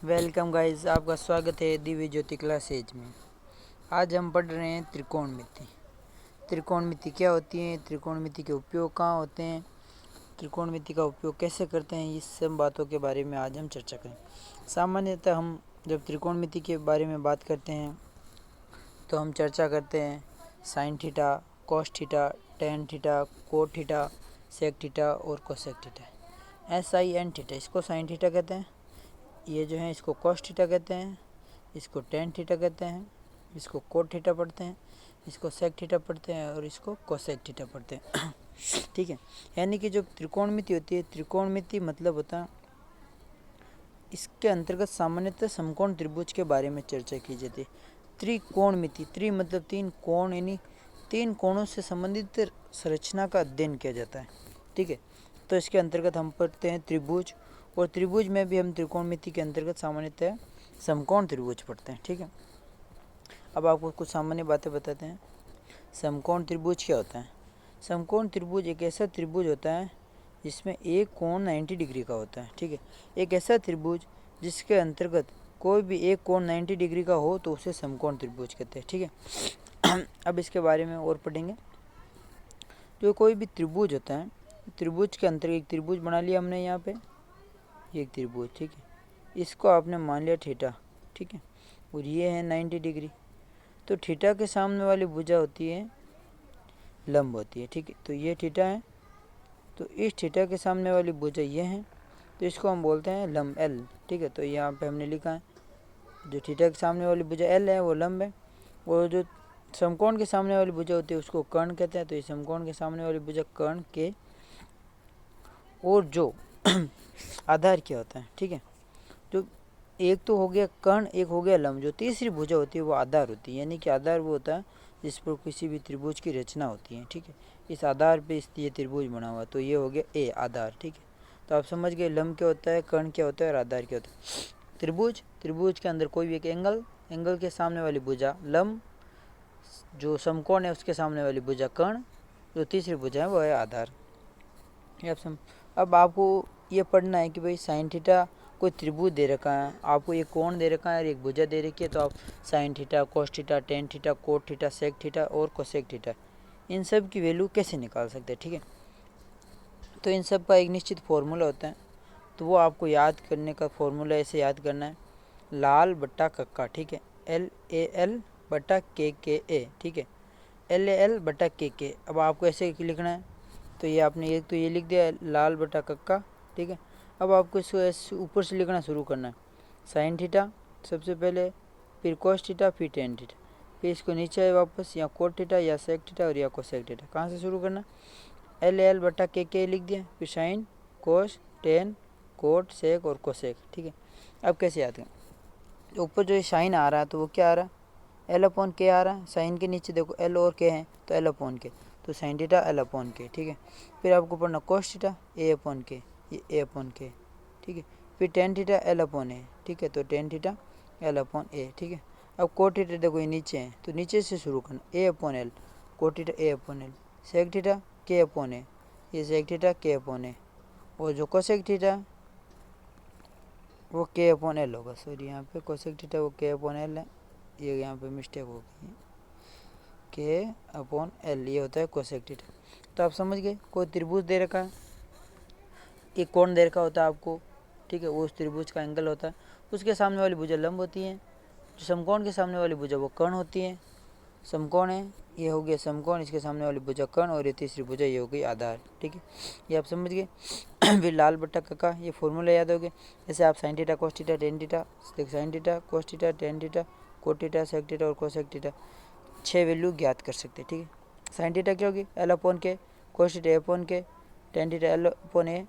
Welcome guys, आपका स्वागत है दिव्य ज्योति क्लासेज में। आज हम पढ़ रहे हैं त्रिकोणमिति। त्रिकोणमिति क्या होती है, त्रिकोणमिति के उपयोग कहाँ होते हैं, त्रिकोणमिति का उपयोग कैसे करते हैं, इस सब बातों के बारे में आज हम चर्चा करें। सामान्यतः हम जब त्रिकोणमिति के बारे में बात करते हैं तो हम चर्चा करते हैं sine theta, cos theta, tan theta, cot theta, sec theta और कोसेक थीटा। SIN थीटा, इसको साइन थीटा कहते हैं। ये जो है इसको कॉस थीटा कहते हैं, इसको टेन थीटा कहते हैं, इसको कोट थीटा पढ़ते हैं, इसको सेक थीटा पढ़ते हैं और इसको कोसेक थीटा पढ़ते हैं। ठीक है, यानी कि जो त्रिकोणमिति होती है, त्रिकोणमिति मतलब होता है इसके अंतर्गत सामान्यतः समकोण त्रिभुज के बारे में चर्चा की जाती है। त्रिकोणमिति, त्रि मतलब तीन, कोण यानी तीन कोणों से संबंधित संरचना का अध्ययन किया जाता है। ठीक है, तो इसके अंतर्गत हम पढ़ते हैं त्रिभुज, और त्रिभुज में भी हम त्रिकोणमिति के अंतर्गत सामान्यतः समकोण त्रिभुज पढ़ते हैं। ठीक है, अब आपको कुछ सामान्य बातें बताते हैं। समकोण त्रिभुज क्या होता है? समकोण त्रिभुज एक ऐसा त्रिभुज होता है जिसमें एक कोण 90 डिग्री का होता है। ठीक है, एक ऐसा त्रिभुज जिसके अंतर्गत कोई भी एक कोण 90 डिग्री का हो तो उसे समकोण त्रिभुज कहते हैं। ठीक है, अब इसके बारे में और पढ़ेंगे। जो कोई भी त्रिभुज होता है, त्रिभुज के अंतर्गत एक त्रिभुज बना लिया हमने यहाँ पे, एक त्रिभुज। ठीक है, इसको आपने मान लिया थीटा। ठीक है, और ये है 90 डिग्री। तो थीटा के सामने वाली भुजा होती है लंब होती है। ठीक है, तो ये थीटा है, तो इस थीटा के सामने वाली भुजा ये है, तो इसको हम बोलते हैं लंब L। ठीक है, तो यहाँ पे हमने लिखा है जो थीटा के सामने वाली भुजा L है वो लंब है, और जो समकोण के सामने वाली भुजा होती है उसको कर्ण कहते हैं। तो ये समकोण के सामने वाली भुजा कर्ण के, और जो आधार क्या होता है, ठीक है, जो एक तो हो गया कर्ण, एक हो गया लंब, जो तीसरी भुजा होती है वो आधार होती है। यानी कि आधार वो होता है जिस पर किसी भी त्रिभुज की रचना होती है। ठीक है, इस आधार पे ये त्रिभुज बना हुआ, तो ये हो गया ए आधार। ठीक है, तो आप समझ गए लंब क्या होता है, कर्ण क्या होता है और आधार क्या होता है। त्रिभुज, त्रिभुज के अंदर कोई भी एक एंगल, एंगल के सामने वाली भुजा लंब, जो समकोण है उसके सामने वाली भुजा कर्ण, जो तीसरी भुजा है वो है आधार। अब आपको ये पढ़ना है कि भाई साइन थीटा कोई त्रिभुज दे रखा है, आपको ये कोण दे रखा है और एक भुजा दे रखी है, तो आप sine theta, cos theta, tan theta, cot theta, sec theta और कोसेक थीटा, इन सब की वैल्यू कैसे निकाल सकते हैं। ठीक है, तो इन सब का एक निश्चित फॉर्मूला होता है, तो वो आपको याद करने का फॉर्मूला ऐसे याद करना है, लाल बट्टा कक्का। ठीक है, LAL बट्टा KKA। ठीक है, LAL बट्टा KK। अब आपको ऐसे लिखना है, तो ये आपने एक तो ये लिख दिया लाल बटा कक्का। ठीक है, अब आपको इसको ऊपर से लिखना शुरू करना है, साइन थीटा सबसे पहले, फिर कोस थीटा, फिर टेन थीटा, फिर इसको नीचे आए वापस, या कोट थीटा या सेक थीटा और या कोसेक थीटा। कहाँ से शुरू करना? LAL बटा KK लिख दिया, फिर sign, cos, tan, cot, sec और कोसेक। ठीक है, अब कैसे याद करें? तो ऊपर जो साइन आ रहा है तो वो क्या आ रहा है, L/K आ रहा है। साइन के नीचे देखो L और K है, तो L/K, तो साइन थीटा L/K। ठीक है, फिर आपको पढ़ना कोस थीटा A/K, ये A/K। ठीक है, फिर टेन थीटा L/A। ठीक है, तो टेन थीटा L/A। ठीक है, अब कोट थीटा देखो ये नीचे है, तो नीचे से शुरू करना, A/L, coat theta A/L, sec theta K/A, ये सेक थीटा K/A, और जो कोसेक थीटा वो K/L होगा। सॉरी, यहाँ पे कोसेक थीटा वो K/L है, ये यहाँ पे मिस्टेक हो गई, K/L ये होता है कोसेक थीटा। तो आप समझ गए, कोई त्रिभुज दे रखा है, एक कोण दे रखा होता है आपको। ठीक है, वो उस त्रिभुज का एंगल होता है, उसके सामने वाली भुजा लंब होती है, जो समकोण के सामने वाली भुजा वो कर्ण होती है। समकोण है, ये हो गया समकोण, इसके सामने वाली भुजा कर्ण, और ये तीसरी भुजा ये हो गई आधार। ठीक है, ये आप समझ गए। फिर लाल बट्टा कक्का, ये फॉर्मूला याद हो गया। जैसे आप sine theta, cos theta, tan theta, sine theta, cos theta, tan theta, cot theta, sec theta और कोसेक थीटा 6 वैल्यू ज्ञात कर सकते हैं। ठीक है, साइन थीटा क्या होगी L/K, cos theta A/K, tan theta L/A,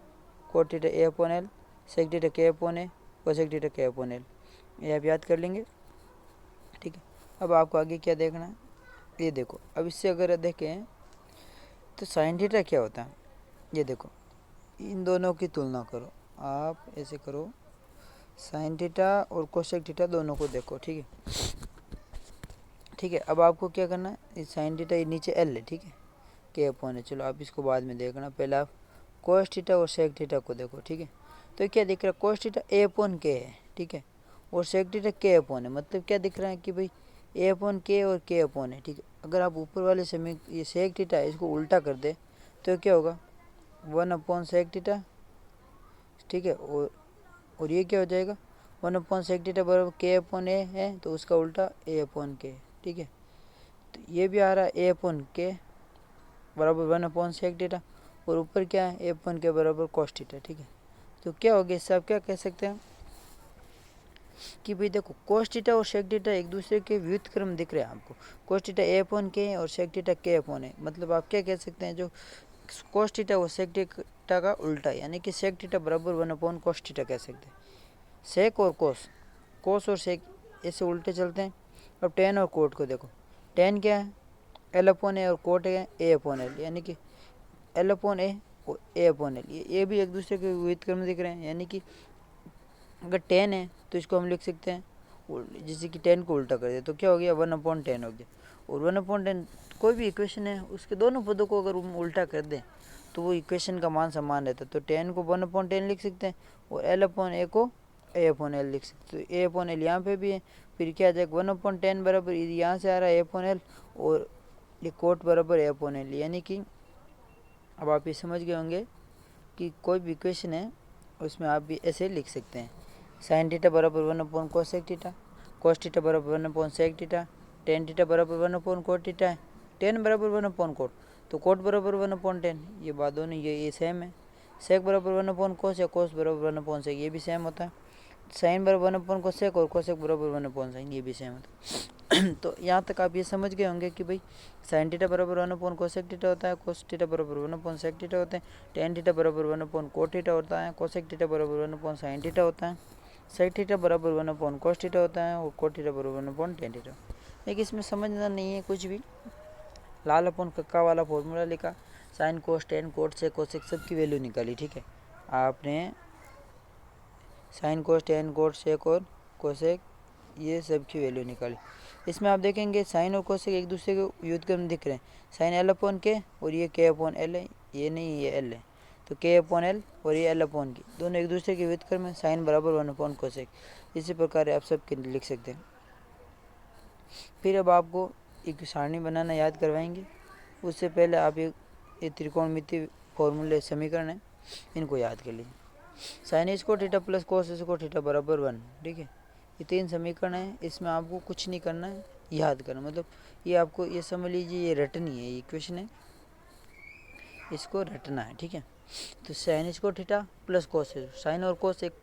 cot theta A/L, sec theta K/A, cosec theta K/L, ये आप याद कर लेंगे। ठीक है, अब आपको आगे क्या देखना है, ये देखो। अब इससे अगर देखें तो साइन थीटा क्या होता है, ये देखो, इन दोनों की तुलना करो, आप ऐसे करो, साइन थीटा और कोसेक थीटा दोनों को देखो। ठीक है, ठीक है, अब आपको क्या करना है, साइन थीटा ये नीचे L है। ठीक है, K/A, चलो आप इसको बाद में देखना, पहले आप कोस थीटा और सेक थीटा को देखो। ठीक है, तो क्या दिख रहा है, कोस थीटा A/K है। ठीक है, और सेक थीटा के अपॉन है, मतलब क्या दिख रहा है कि भाई ए अपॉन के और के अपॉन है। ठीक है, अगर आप ऊपर वाले ये सेक थीटा है इसको उल्टा कर दे तो क्या होगा 1 अपॉन सेक थीटा। ठीक है, और ये क्या हो जाएगा 1 अपॉन सेक थीटा बराबर के अपॉन ए है, तो उसका उल्टा ए अपॉन के। ठीक है, तो ये भी आ रहा है ए अपॉन के बराबर 1 अपॉन सेक थीटा, और ऊपर क्या है ए अपॉन के बराबर कॉस थीटा। ठीक है, तो क्या हो गया इससे आप क्या कह सकते हैं कि भाई देखो कोस थीटा और सेक थीटा एक दूसरे के व्युत्क्रम दिख रहे हैं आपको। कोस थीटा ए अपॉन के और सेक थीटा के अपॉन है, मतलब आप क्या कह सकते हैं जो कोस थीटा वो सेक थीटा का उल्टा है, यानी कि सेक थीटा बराबर 1 अपॉन कोस थीटा कह सकते हैं। सेक और कोस और सेक ऐसे उल्टे चलते हैं। अब टेन और कोट को देखो, टेन क्या है एल अपॉन ए और कोट है ए अपॉन एल, यानी कि एल अपॉन ए और ए अपॉन एल, ये भी एक दूसरे के व्युत्क्रम दिख रहे हैं। यानी कि अगर टेन है तो इसको हम लिख सकते हैं जैसे कि 10 को उल्टा कर दे तो क्या हो गया 1 अपॉन 10 हो गया। और 1 अपॉन 10 कोई भी इक्वेशन है उसके दोनों पदों को अगर हम उल्टा कर दें तो वो इक्वेशन का मान समान रहता है। तो 10 को 1 अपॉन 10 लिख सकते हैं और एल अपॉन ए को ए अपॉन एल लिख सकते हैं। तो ए अपॉन एल यहाँ पे भी है, फिर क्या आ जाएगा 1 अपॉन 10 बराबर यहाँ से आ रहा है ए अपॉन एल, और ये कोट बराबर ए अपॉन एल। यानी कि अब आप ये समझ गए होंगे कि कोई भी इक्वेशन है उसमें आप भी ऐसे लिख सकते हैं। साइन थीटा बराबर 1 upon cosec theta, cos theta बराबर 1 upon sec theta, tan theta बराबर 1 अपॉन कोट थीटा है, टेन बराबर 1 अपॉन कोट, तो कोट बराबर 1 अपॉन 10, ये बात दोनों ये सेम है। सेक बराबर 1 अपॉन कोस या कोस बराबर 1 अपॉन सेक, ये भी सेम होता है। साइन बराबर 1 अपॉन कोसेक और कोसेक बराबर 1 अपॉन साइन, ये भी सेम होता है। तो यहाँ तक आप ये समझ गए होंगे कि भाई साइन थीटा बराबर 1 अपॉन कोसेक थीटा होता है, कोस थीटा बराबर 1 अपॉन सेक थीटा होते हैं, टेन थीटा बराबर 1 अपॉन कोट थीटा होता है, कोसेक थीटा बराबर 1 अपॉन साइन थीटा होता है, सेक थीटा बराबर 1 अपॉन कोस थीटा होता है, और कोट थीटा बराबर 1 अपॉन टेन थीटा। लेकिन इसमें समझना नहीं है कुछ भी, लाल अपॉन कक्का वाला फॉर्मूला लिखा, साइन कोस टेन कोट से कोसेक सब की वैल्यू निकाली। ठीक है, आपने sine cos tan cot sec और कोसेक ये सब की वैल्यू निकाली। इसमें आप देखेंगे साइन और कोसेक एक दूसरे के व्युत्क्रम दिख रहे हैं। साइन एल अपॉन के और ये के अपॉन एल है, ये नहीं ये एल है, तो के अपॉन एल और ये एल अपॉन की दोनों एक दूसरे के व्युत्क्रम है। साइन बराबर 1 अपॉन कोसेक, इसी प्रकार आप सब के लिख सकते हैं। फिर अब आपको एक सारणी बनाना याद करवाएंगे, उससे पहले आप ये त्रिकोणमितीय फॉर्मूले समीकरण है इनको याद कर लीजिए। Sign square theta plus cos square theta बराबर 1। ठीक है, ये 3 समीकरण है, इसमें आपको कुछ नहीं करना है, याद करना, मतलब ये आपको ये समझ लीजिए ये रटनी है, ये इक्वेशन है इसको रटना है। ठीक है, तो sine square theta plus cos, sine और कोस एक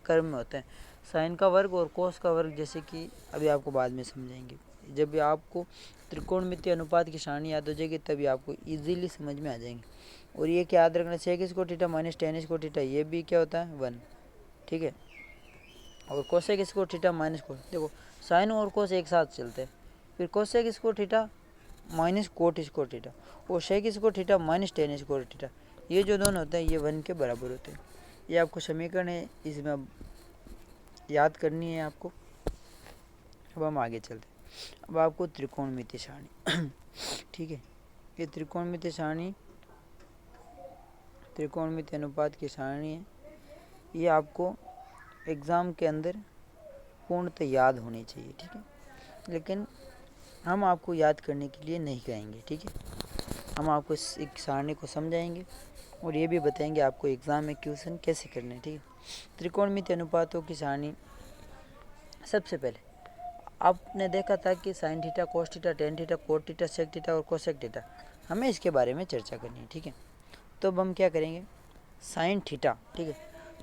क्रम में होते हैं, साइन का वर्ग और कोस का वर्ग, जैसे कि अभी आपको बाद में समझाएंगे। जब भी आपको त्रिकोणमितीय अनुपात की सारणी याद हो जाएगी तभी आपको इजीली समझ में आ जाएंगे। और ये क्या याद रखना, sec square theta minus tan square theta, ये भी क्या होता है 1। ठीक है, और cosec square theta minus cos, देखो साइन और कोस एक साथ चलते हैं, फिर cosec square theta minus cot square theta और sec square theta minus tan square theta, ये जो दोनों होते हैं ये 1 के बराबर होते हैं। ये आपको समीकरण है, इसमें अब याद करनी है आपको। अब हम आगे चलते हैं, अब आपको त्रिकोणमितीय सारणी ठीक है, ये त्रिकोणमितीय सारणी त्रिकोणमितीय अनुपात की सारणी है, ये आपको एग्ज़ाम के अंदर पूर्णतः याद होनी चाहिए। ठीक है, लेकिन हम आपको याद करने के लिए नहीं कहेंगे। ठीक है, हम आपको इस एक सारणी को समझाएंगे और ये भी बताएंगे आपको एग्ज़ाम में क्वेश्चन कैसे करने। ठीक है, त्रिकोणमितीय अनुपातों की सारणी, सबसे पहले आपने देखा था कि sine theta cos theta tan theta cot theta sec theta और कोसेक थीटा, हमें इसके बारे में चर्चा करनी है। ठीक है, तो अब हम क्या करेंगे, साइन थीटा। ठीक है,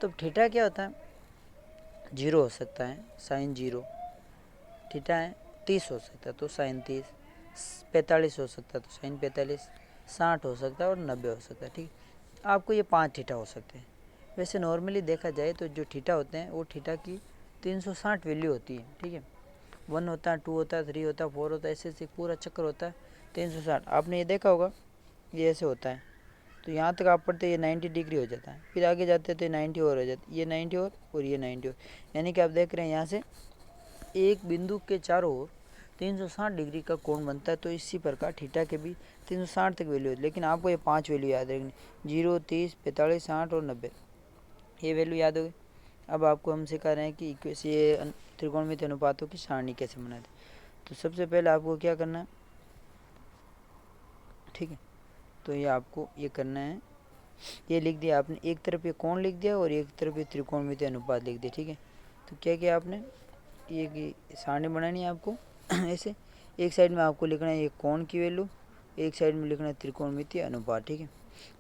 तो थीटा क्या होता है, 0 हो सकता है साइन 0, थीटा है 30 हो सकता है तो साइन 30, 45 हो सकता है तो साइन 45, 60 हो सकता है और 90 हो सकता है। ठीक है, आपको ये 5 थीटा हो सकते हैं। वैसे नॉर्मली देखा जाए तो जो थीटा होते हैं वो थीटा की 360 वैल्यू होती है। ठीक है, 1 होता है, 2 होता है, 3 होता है, 4 होता है, ऐसे पूरा चक्कर होता है 360। आपने ये देखा होगा ये ऐसे होता है, तो यहाँ तक आप पढ़ते ये 90 डिग्री हो जाता है, फिर आगे जाते तो ये 90 और हो जाती है, ये 90 और ये 90 और, यानी कि आप देख रहे हैं यहाँ से एक बिंदु के चारों ओर 360 डिग्री का कोण बनता है। तो इसी प्रकार थीटा के भी 360 तक वैल्यू है, लेकिन आपको ये 5 वैल्यू याद रखनी, 0, 30, 45, 60 और 90, ये वैल्यू याद हो गई। अब आपको हम सिखा रहे हैं कि ये त्रिकोणमितीय अनुपातों की सारणी कैसे बनाते। तो सबसे पहले आपको क्या करना है, ठीक है, तो ये आपको ये करना है, ये लिख दिया आपने, एक तरफ ये कोण लिख दिया और एक तरफ ये त्रिकोणमितीय अनुपात लिख दिया, ठीक है। तो क्या किया आपने, ये सारणी बनानी है आपको ऐसे, एक साइड में आपको लिखना है ये कोण की वैल्यू, एक साइड में लिखना है त्रिकोणमितीय अनुपात, ठीक है।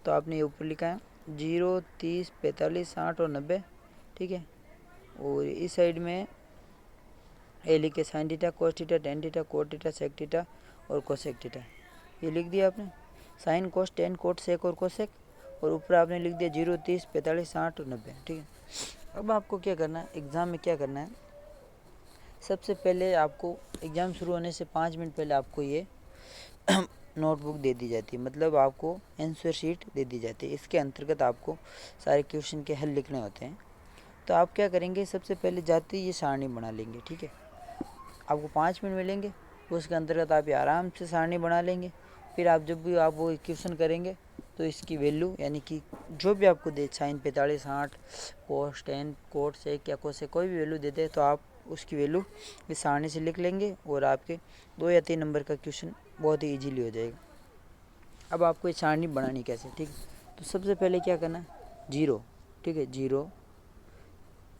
तो आपने ये ऊपर लिखा है 0, 30, 45, 60 और 90, ठीक है। और इस साइड में ये लिखे sine theta, cos theta, tan theta, cot theta, sec theta और कोसेक थीटा, ये लिख दिया आपने, sine, cos, tan, cot, sec और कोसेक। और ऊपर आपने लिख दिया 0, 30, 45, 60 और 90, ठीक है। अब आपको क्या करना है, एग्ज़ाम में क्या करना है, सबसे पहले आपको एग्ज़ाम शुरू होने से 5 मिनट पहले आपको ये नोटबुक दे दी जाती है, मतलब आपको आंसर शीट दे दी जाती है। इसके अंतर्गत आपको सारे क्वेश्चन के हल लिखने होते हैं। तो आप क्या करेंगे, सबसे पहले जाते ही ये सारणी बना लेंगे, ठीक है। आपको 5 मिनट मिलेंगे, उसके अंतर्गत आप ये आराम से सारणी बना लेंगे। फिर आप जब भी आप वो क्वेश्चन करेंगे तो इसकी वैल्यू, यानी कि जो भी आपको दे, साइन 45, 60, कोस, टेन, कोट, सेक या कोसेक, कोई भी वैल्यू दे दे तो आप उसकी वैल्यू इस सारणी से लिख लेंगे और आपके 2 या 3 नंबर का क्वेश्चन बहुत ही ईजीली हो जाएगा। अब आपको ये सारणी बनानी कैसे, ठीक है। तो सबसे पहले क्या करना है, 0, ठीक है, 0,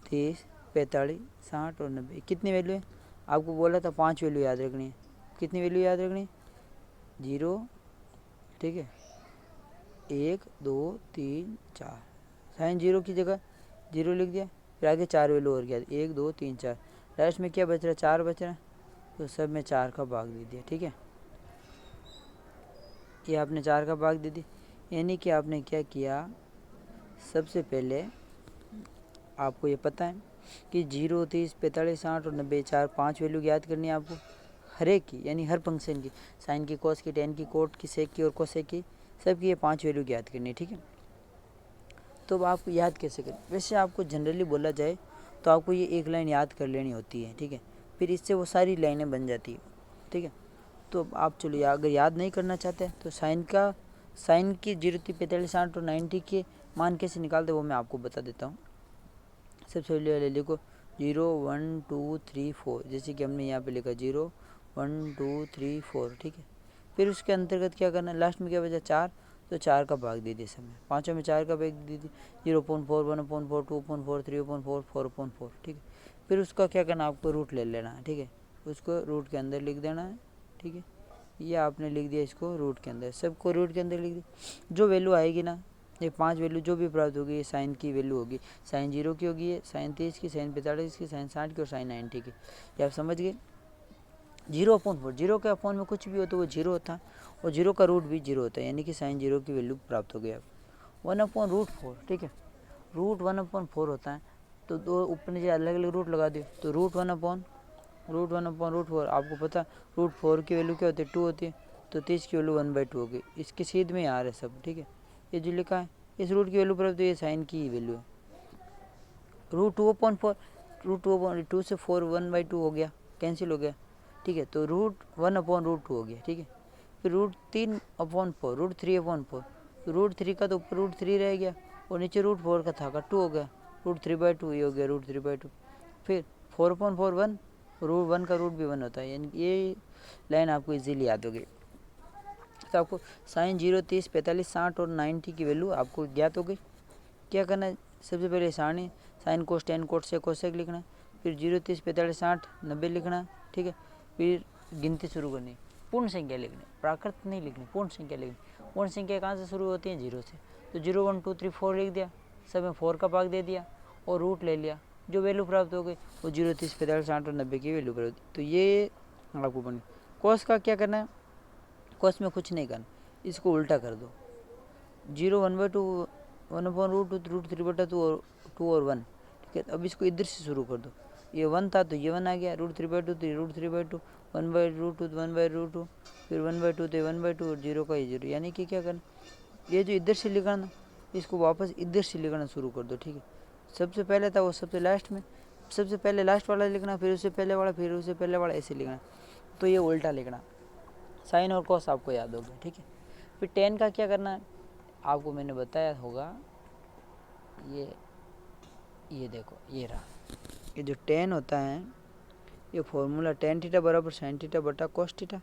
30, 45, 60 और 90, कितनी वैल्यू है, आपको बोला था 5 वैल्यू याद रखनी है। कितनी वैल्यू याद रखनी है, 0, ठीक है, 1, 2, 3, 4, साइन 0 की जगह 0 लिख दिया, फिर आगे 4 वैल्यू और गया, 1, 2, 3, 4, लास्ट में क्या बच रहा है, 4 बच रहा है, तो सब में 4 का भाग दे दिया, ठीक है। ये आपने 4 का भाग दे दिया, यानी कि आपने क्या किया, सबसे पहले आपको ये पता है कि 0, 30, 45, 60 और 90, 4, 5 वैल्यू याद करनी है आपको हर एक की, यानी हर फंक्शन की, साइन की, कोस की, टेन की, कोट की, सेक की और कोसेक की, सबकी ये 5 वैल्यू याद करनी है, ठीक है। तो अब आप याद कैसे करें, वैसे आपको जनरली बोला जाए तो आपको ये एक लाइन याद कर लेनी होती है, ठीक है, फिर इससे वो सारी लाइनें बन जाती है, ठीक है। तो आप चलो अगर याद नहीं करना चाहते तो साइन की 0, 45, 60 और 90 के मान कैसे निकालते वो मैं आपको बता देता हूँ। सबसे पहले लिखो 0, 1, 2, 3, 4, जैसे कि हमने यहाँ पे लिखा 0, 1, 2, 3, 4, ठीक है। फिर उसके अंतर्गत क्या करना है, लास्ट में क्या बचा, 4, तो 4 का भाग दे दिए समय, पाँचों में 4 का भाग दे दिए, 0.4, 1.4, 2.4, 3.4, 4.4, ठीक है। फिर उसका क्या करना, आपको रूट ले लेना है, ठीक है, उसको रूट के अंदर लिख देना है, ठीक है। ये आपने लिख दिया इसको रूट के अंदर, सबको रूट के अंदर लिख दिया। जो वैल्यू आएगी ना, ये 5 वैल्यू जो भी प्राप्त होगी, ये साइन की वैल्यू होगी, साइन 0 की होगी, ये साइन 30 की, साइन 45 की, साइन 60 की और साइन 90 की, ये आप समझ गए। 0/4, 0 के अपॉन में कुछ भी हो तो वो 0 होता है, और 0 का रूट भी 0 होता है, यानी कि साइन 0 की वैल्यू प्राप्त हो गई आप 1/√4, ठीक है। रूट 1/4 होता है, तो दो ऊपर नीचे अलग अलग रूट लगा दिए, तो रूट 1/√4, आपको पता √4 की वैल्यू क्या होती है, 2 होती है, तो 30 की वैल्यू 1/2 होगी, इसके सीध में आ रहा है सब, ठीक है। ये जो लिखा है इस रूट की वैल्यू प्राप्त, तो ये साइन की ही वैल्यू है, √2/4, √2 से 4 1/2 हो गया, कैंसिल हो गया, ठीक है। तो √1/√2 हो गया, ठीक है। फिर √3/4, √3/4, तो √3 का तो ऊपर √3 रह गया और नीचे √4 का था का 2 हो गया, √3/2 ये हो गया √3/2। फिर 4/4 1, √1 का रूट भी 1 होता है, यानी ये लाइन आपको इजीली याद हो गई। तो आपको साइन 0, 30, 45, 60 और 90 की वैल्यू आपको ज्ञात हो गई। क्या करना है, सबसे पहले सारणी, साइन, कोस, टेन, कोट से कोसेक लिखना है, फिर 0, 30, 45, 60, 90 लिखना है, ठीक है। फिर गिनती शुरू करनी, पूर्ण संख्या लिखनी, प्राकृत नहीं लिखनी, पूर्ण संख्या लिखनी। पूर्ण संख्या कहाँ से शुरू होती है, 0 से, तो 0, 1, 2, 3, 4 लिख दिया, सब में 4 का भाग दे दिया और रूट ले लिया, जो वैल्यू प्राप्त हो गई वो 0, 30, 45, 60 और 90 की वैल्यू प्राप्त। तो ये आपको बनी। कोस का क्या करना है, कोस में कुछ नहीं करना, इसको उल्टा कर दो, 0 1/2, 1/√2, √3/2 और 1, ठीक है। अब इसको इधर से शुरू कर दो, ये 1 था तो ये 1 आ गया, √3/2 तो √3/2, 1/√2 1/√2, फिर 1/2 तो 1/2 और 0 का ही 0, यानी कि क्या करना, ये जो इधर से लिखा ना, इसको वापस इधर से लिखना शुरू कर दो, ठीक है। सबसे पहले था वो सबसे लास्ट में, सबसे पहले लास्ट वाला लिखना, फिर उससे पहले वाला, फिर उससे पहले वाला, ऐसे लिखना। तो ये उल्टा लिखना, साइन और कॉस आपको याद हो गया, ठीक है। फिर टेन का क्या करना है, आपको मैंने बताया होगा, ये देखो, ये रहा, ये जो टेन होता है ये फॉर्मूला टेन थीटा बराबर साइन थीटा बटा कोस थीटा।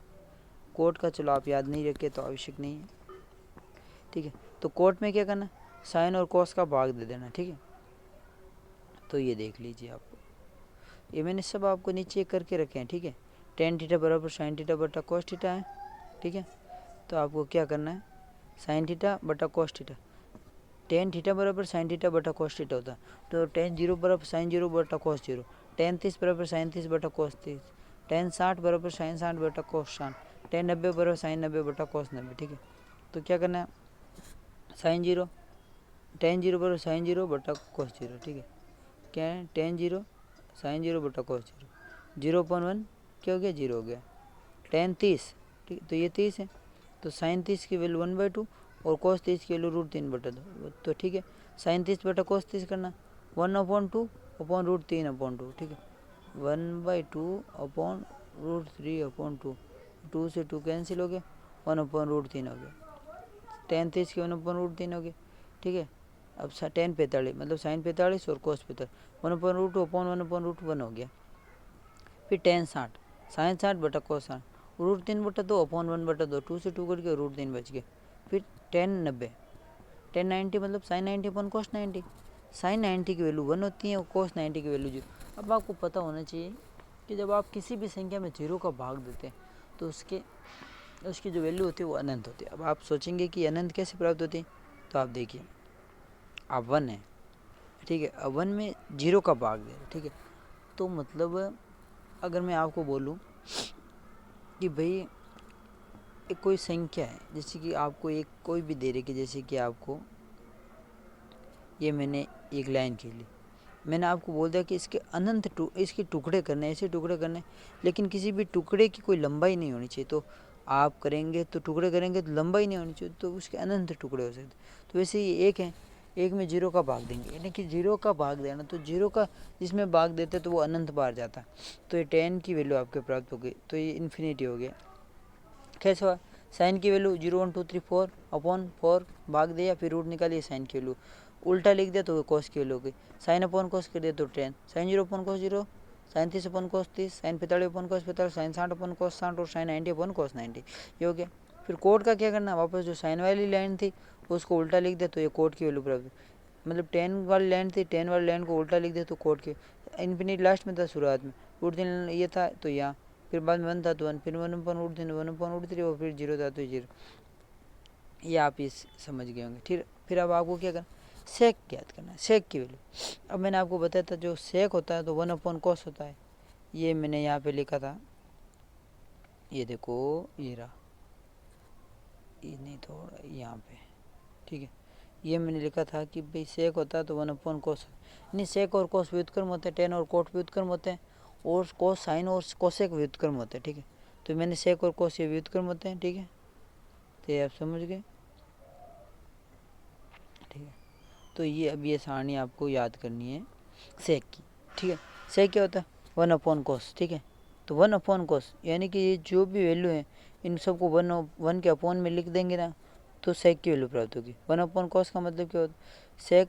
कोट का चलो आप याद नहीं रखे तो आवश्यक नहीं है, ठीक है। तो कोट में क्या करना, साइन और कोस का भाग दे देना, ठीक है। तो ये देख लीजिए आप, ये मैंने सब आपको नीचे करके रखे हैं, ठीक है। टेन थीटा बराबर साइन थीटा बटा कोस थीटा है, ठीक है। तो आपको क्या करना है, साइन थीटा बटा कोस थीटा, टेन थीटा बराबर साइन थीटा बटा कोस थीटा होता है। तो टेन जीरो बराबर साइन जीरो बटा कोस जीरो, टेन 30 बराबर साइन 30 बटा कोस 30, टेन 60 बराबर साइन 60 बटा कोस 60, टेन 90 बराबर साइन 90 बटा कोस 90, ठीक है। तो क्या करना है, साइन जीरो, टेन जीरो बराबर साइन जीरो बटा कोस जीरो, ठीक है। क्या है, टेन जीरो साइन जीरो बटा कोस जीरो, 0.1 क्या हो गया, 0 हो गया। टेन 30, ठीक, तो ये 30 है, तो साइन 30 की वैल्यू 1/2 और कोस 30 की वैल्यू √3 बटा 2, तो ठीक है। साइन 30 बटा कोस 30 करना, 1/2 अपॉन √3/2, ठीक है। 1/2 अपॉन √3/2, 2 से 2 कैंसिल हो गया, 1/√3 हो गया, टेन 30 की 1/√3 हो गया, ठीक है। अब टेन 45 मतलब साइन 45 और कोस 45, 1/√2 अपॉन 1/√1 हो गया। फिर टेन 60 साइन 60 बटा कोस 60, √3 बटा 2 अपॉन 1 बटा 2, 2 से 2 कट गया, √3 बच गया। फिर टेन 90, टेन 90 मतलब साइन 90 अपॉन कोस 90, साइन 90 की वैल्यू 1 होती है और कोस 90 की वैल्यू 0। अब आपको पता होना चाहिए कि जब आप किसी भी संख्या में 0 का भाग देते हैं तो उसकी जो वैल्यू होती है वो अनंत होती है। अब आप सोचेंगे कि अनंत कैसे प्राप्त होती है, तो आप देखिए, आप 1 है, ठीक है, अब 1 में 0 का भाग दे रहे, ठीक है। तो मतलब अगर मैं आपको बोलूँ कि भाई एक कोई संख्या है, जैसे कि आपको एक कोई भी दे रही कि जैसे कि आपको ये मैंने एक लाइन खेली, मैंने आपको बोल दिया कि इसके अनंत इसके टुकड़े करने, ऐसे टुकड़े करने, लेकिन किसी भी टुकड़े की कोई लंबाई नहीं होनी चाहिए। तो आप करेंगे तो टुकड़े करेंगे तो लंबाई नहीं होनी चाहिए, तो उसके अनंत टुकड़े हो सकते। तो वैसे ही एक है, एक में 0 का भाग देंगे, यानी कि 0 का भाग देना, तो 0 का जिसमें भाग देते तो वो अनंत बार जाता। तो ये 10 की वैल्यू आपके प्राप्त हो गई, तो ये इन्फिनिटी हो गया। कैसे हुआ, साइन की वैल्यू 0 1 2 3 4 अपॉन 4 भाग दिया, फिर रूट निकालिए, साइन की वैल्यू उल्टा लिख दिया तो कोस की वैल्यू हो गई, साइन अपॉन कोस कर दिया तो 10, sine 0 upon cos 0, sine 30 upon cos 30, sine 45 upon cos 45, sine 60 upon cos 60 और साइन 90 अपॉन कोस 90, ये हो गया। फिर कोड का क्या करना, वापस जो साइन वाली लाइन थी उसको उल्टा लिख दिया तो ये कोड की वैल्यू प्राप्त, मतलब 10 वाली लाइन थी, 10 वाली लाइन को उल्टा लिख दिया तो कोड की इन्फिनिट लास्ट में था, शुरुआत में √3 ये था तो यहाँ, फिर बाद में 1 था तो 1, फिर 1/√3 1/√3 और फिर 0 था तो 0। ये आप इस समझ गए होंगे। फिर अब आपको क्या करना, सेक ज्ञात करना है, सेक की वैल्यू। अब मैंने आपको बताया था जो सेक होता है तो 1/cos होता है, ये मैंने यहाँ पे लिखा था, ये देखो ये रहा, ये नहीं थोड़ा यहाँ पे, ठीक है। ये मैंने लिखा था कि भाई सेक होता है तो 1/cos, यानी सेक और कोस व्युत्क्रम होते हैं, टेन और कोट व्युत्क्रम होते हैं, और कोस साइन और कोसेक व्युत्क्रम होते हैं, ठीक है। तो मैंने सेक और कोस ये व्युत्क्रम होते हैं, ठीक है। तो ये आप समझ गए, ठीक है। तो ये अब ये सारणी आपको याद करनी है सेक की, ठीक है। सेक क्या होता है, 1/cos, ठीक है। तो 1/cos यानी कि ये जो भी वैल्यू है इन सबको 1 के अपॉन में लिख देंगे ना, तो सेक की वैल्यू प्राप्त होगी। 1/cos का मतलब क्या होता है, सेक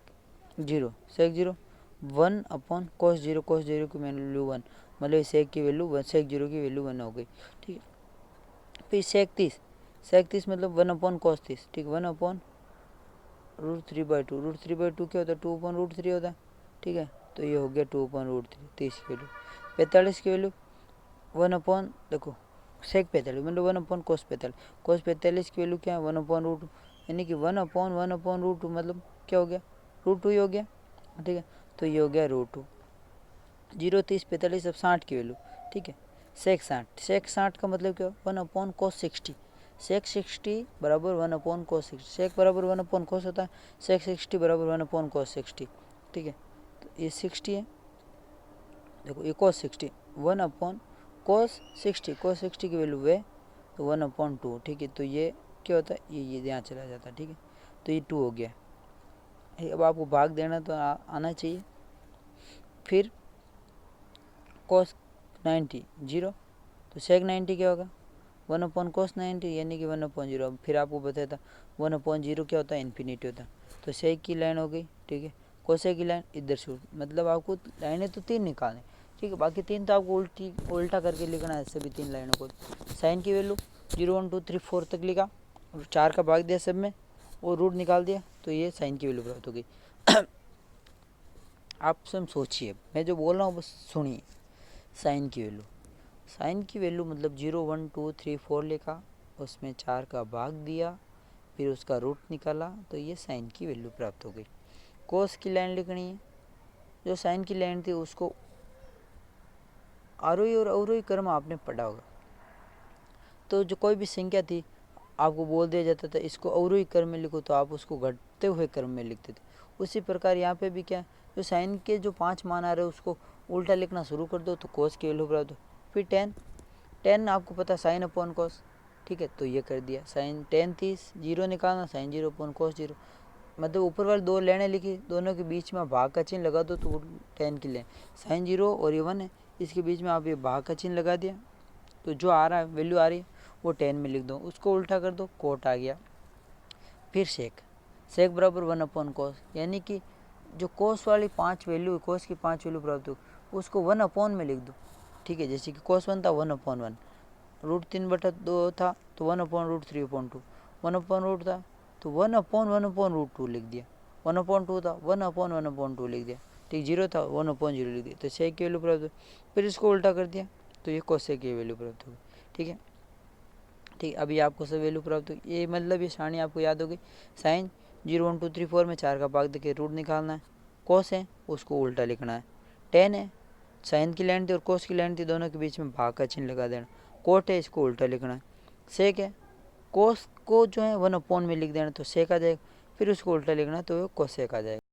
0, सेक 0, 1/cos 0, cos 0 की वैल्यू 1, मतलब सेक की वैल्यू 1, सेक 0 की वैल्यू 1 हो गई, ठीक है। फिर सेक 30, सेक 30 मतलब 1/cos 30, ठीक, 1/√3/2, √3/2 क्या होता है, 2/√3 होता है, ठीक है। तो ये हो गया 2/√3, 30 की वैल्यु। 45 की वैल्यू 1 देखो सेक 45 मतलब 1/cos 45, cos 45 की वैल्यू क्या है, 1/√2, यानी कि 1/1/√2 मतलब क्या हो गया, √2 ही हो गया, ठीक है। तो ये हो गया √2, 0 30 45 अब 60 की वैल्यू, ठीक है। सेक 60, सेक 60 का मतलब क्या, 1/cos 60, सेक 60 बराबर 1/cos 60, सेक बराबर 1/cos होता है, सेक 60 बराबर 1/cos 60, ठीक है। तो ये 60 है, देखो ये cos 60, 1/cos 60, cos 60 की वैल्यू है तो 1/2, ठीक है। तो ये क्या होता है, ये यहाँ चला जाता है, ठीक है। तो ये 2 हो गया। अब आपको भाग देना तो आना चाहिए। फिर cos 90 0, तो सेक 90 क्या होगा, 1/cos 90 यानी कि 1/0। फिर आपको बताया था 1/0 क्या होता है, इन्फिनिटी होता है। तो सेक की लाइन हो गई, ठीक है। कोसेक की लाइन इधर से, मतलब आपको लाइनें तो 3 निकालनी, ठीक है। बाकी 3 तो आपको उल्टा करके लिखना है सभी 3 लाइनों को। साइन की वैल्यू 0 1 2 3 4 तक लिखा और 4 का भाग दिया सब में और रूट निकाल दिया, तो ये साइन की वैल्यू प्राप्त हो गई। आप स्वयं सोचिए, मैं जो बोल रहा हूँ बस सुनिए। साइन की वैल्यू मतलब 0 1 2 3 4 लिखा, उसमें 4 का भाग दिया, फिर उसका रूट निकाला, तो ये साइन की वैल्यू प्राप्त हो गई। कोस की लाइन लिखनी है। जो साइन की लाइन थी उसको आरोही और अवरोही क्रम आपने पढ़ा होगा। तो जो कोई भी संख्या थी आपको बोल दिया जाता था इसको अवरोही क्रम में लिखो, तो आप उसको घटते हुए क्रम में लिखते थे। उसी प्रकार यहाँ पे भी क्या, जो साइन के जो 5 मान आ रहे हैं उसको उल्टा लिखना शुरू कर दो, तो कोस की वैल्यू प्राप्त हो। फिर टेन आपको पता साइन अपॉन कोस, ठीक है, तो ये कर दिया। साइन 10 थी, 0 निकालना, साइन 0 अपॉन कोस 0, मतलब ऊपर वाले 2 लेने लिखी, दोनों के बीच में भाग का चिन्ह लगा दो, तो 10 की लेन साइन 0 और ये 1 है, इसके बीच में आप ये भाग का चिन्ह लगा दिया, तो जो आ रहा है वैल्यू आ रही है वो 10 में लिख दो, उसको उल्टा कर दो, कोट आ गया। फिर सेक बराबर 1 अपॉन कोस, यानी कि जो कोस वाली 5 वैल्यू, कोस की 5 वैल्यू प्राप्त हो उसको 1 अपॉन में लिख दो, ठीक है। जैसे कि कोस 1 था 1 अपॉन 1, रूट 3/2 था तो 1 upon root 3 upon 2, 1 upon root था तो 1 अपॉन रूट 2 लिख दिया, 1 अपॉन 2 था 1 अपॉन 2 लिख दिया, ठीक। 0 था 1 अपॉन 0 लिख दिया, तो सेक की वैल्यू प्राप्त हो। फिर इसको उल्टा कर दिया तो ये कोसेक की वैल्यू प्राप्त होगी, ठीक है। ठीक, अभी आपको सब वैल्यू प्राप्त होगी। ये मतलब ये सारणी आपको याद होगी। साइन 0 1 2 3 4 में 4 का भाग देके रूट निकालना है। कोस है उसको उल्टा लिखना है। 10 है, साइन की लाइन थी और कोस की लाइन थी, दोनों के बीच में भाग का चिन्ह लगा देना। कोट है, इसको उल्टा लिखना है। सेक है, कोस को जो है 1 अपॉन में लिख देना, तो सेक आ जाएगा, फिर उसको उल्टा लिखना है तो कोसेक आ जाएगा।